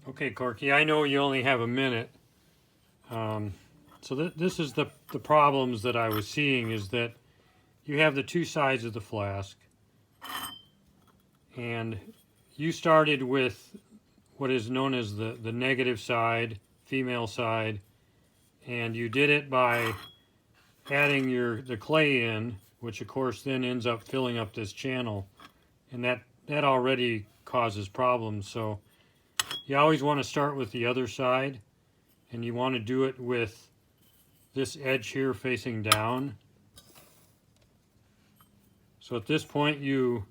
Okay, Corky, I know you only have a minute. So this is the problems that I was seeing is that you have the two sides of the flask, and you started with what is known as the negative side, female side, and you did it by adding the clay in, which of course then ends up filling up this channel, and that already causes problems. So you always want to start with the other side, and you want to do it with this edge here facing down. So at this point you'd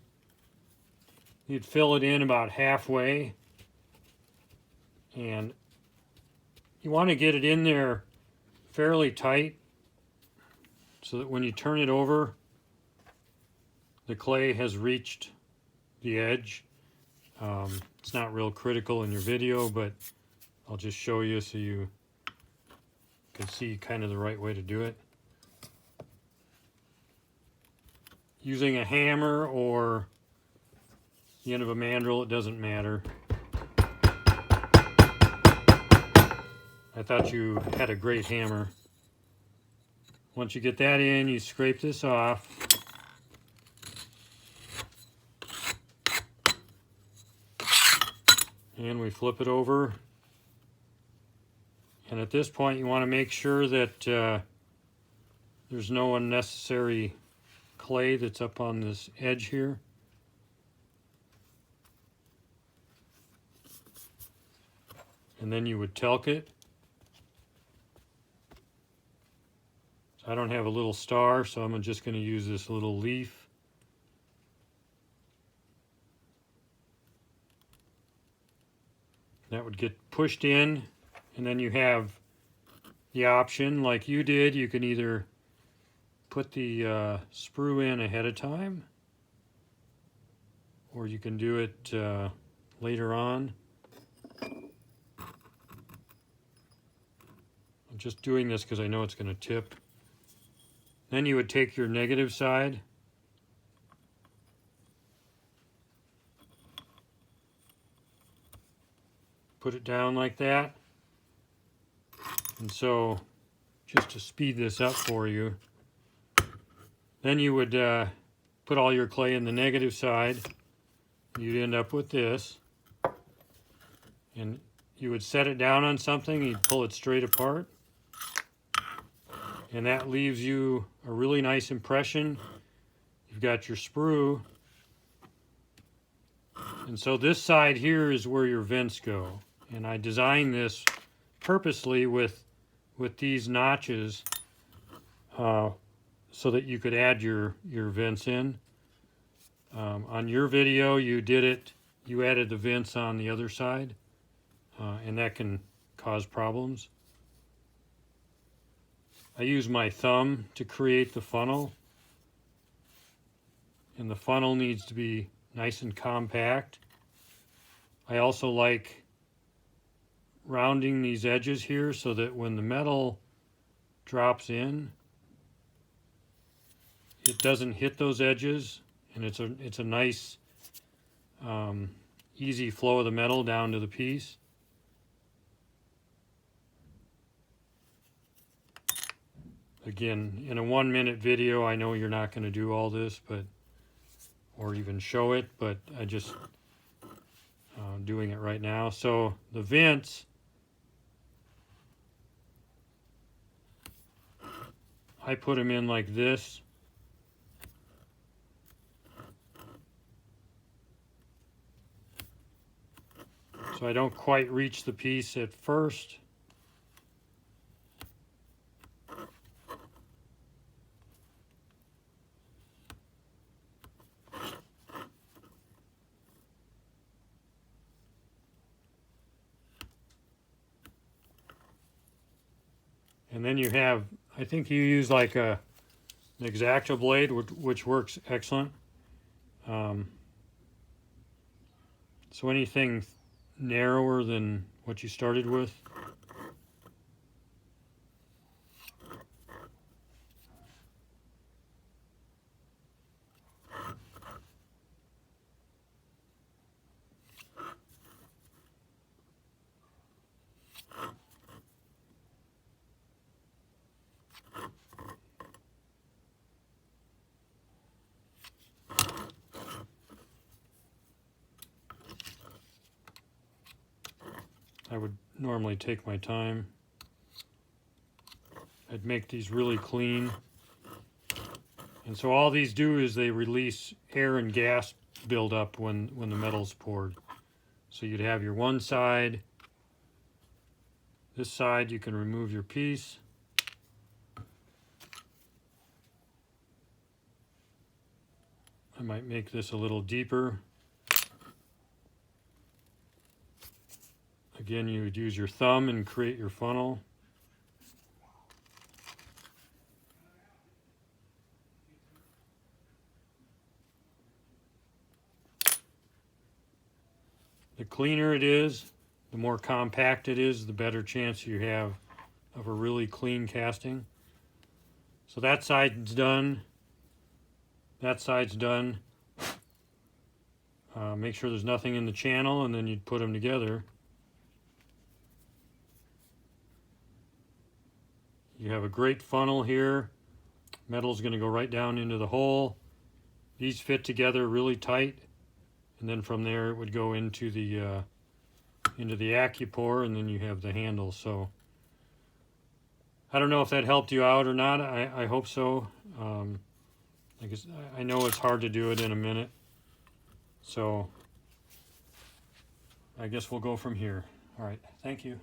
fill it in about halfway, and you want to get it in there fairly tight so that when you turn it over, the clay has reached the edge. It's not real critical in your video, but I'll just show you so you can see kind of the right way to do it. Using a hammer or the end of a mandrel, it doesn't matter. I thought you had a great hammer. Once you get that in, you scrape this off. And we flip it over. And at this point, you want to make sure that there's no unnecessary clay that's up on this edge here. And then you would talc it. So I don't have a little star, so I'm just going to use this little leaf. That would get pushed in, and then you have the option, like you did, you can either put the sprue in ahead of time, or you can do it later on. I'm just doing this because I know it's going to tip. Then you would take your negative side, put it down like that. And so, just to speed this up for you, then you would put all your clay in the negative side. You'd end up with this. And you would set it down on something, you'd pull it straight apart. And that leaves you a really nice impression. You've got your sprue. And so this side here is where your vents go. And I designed this purposely with these notches so that you could add your vents in. On your video, you added the vents on the other side, and that can cause problems. I use my thumb to create the funnel, and the funnel needs to be nice and compact. I also like rounding these edges here so that when the metal drops in, it doesn't hit those edges, and it's a nice easy flow of the metal down to the piece. Again, in a 1-minute video, I know you're not going to do all this, or even show it, but I just doing it right now. So the vents, I put them in like this. So I don't quite reach the piece at first. And then you have, I think you use like an X-Acto blade, which works excellent. So anything narrower than what you started with. I would normally take my time. I'd make these really clean. And so all these do is they release air and gas buildup when the metal's poured. So you'd have your one side. This side you can remove your piece. I might make this a little deeper. Again, you would use your thumb and create your funnel. The cleaner it is, the more compact it is, the better chance you have of a really clean casting. So that side's done. That side's done. Make sure there's nothing in the channel, and then you'd put them together. You have a great funnel here. Metal's going to go right down into the hole. These fit together really tight, and then from there it would go into the AccuPore, and then you have the handle. So I don't know if that helped you out or not. I hope so. I know it's hard to do it in a minute, so I guess we'll go from here. All right, thank you.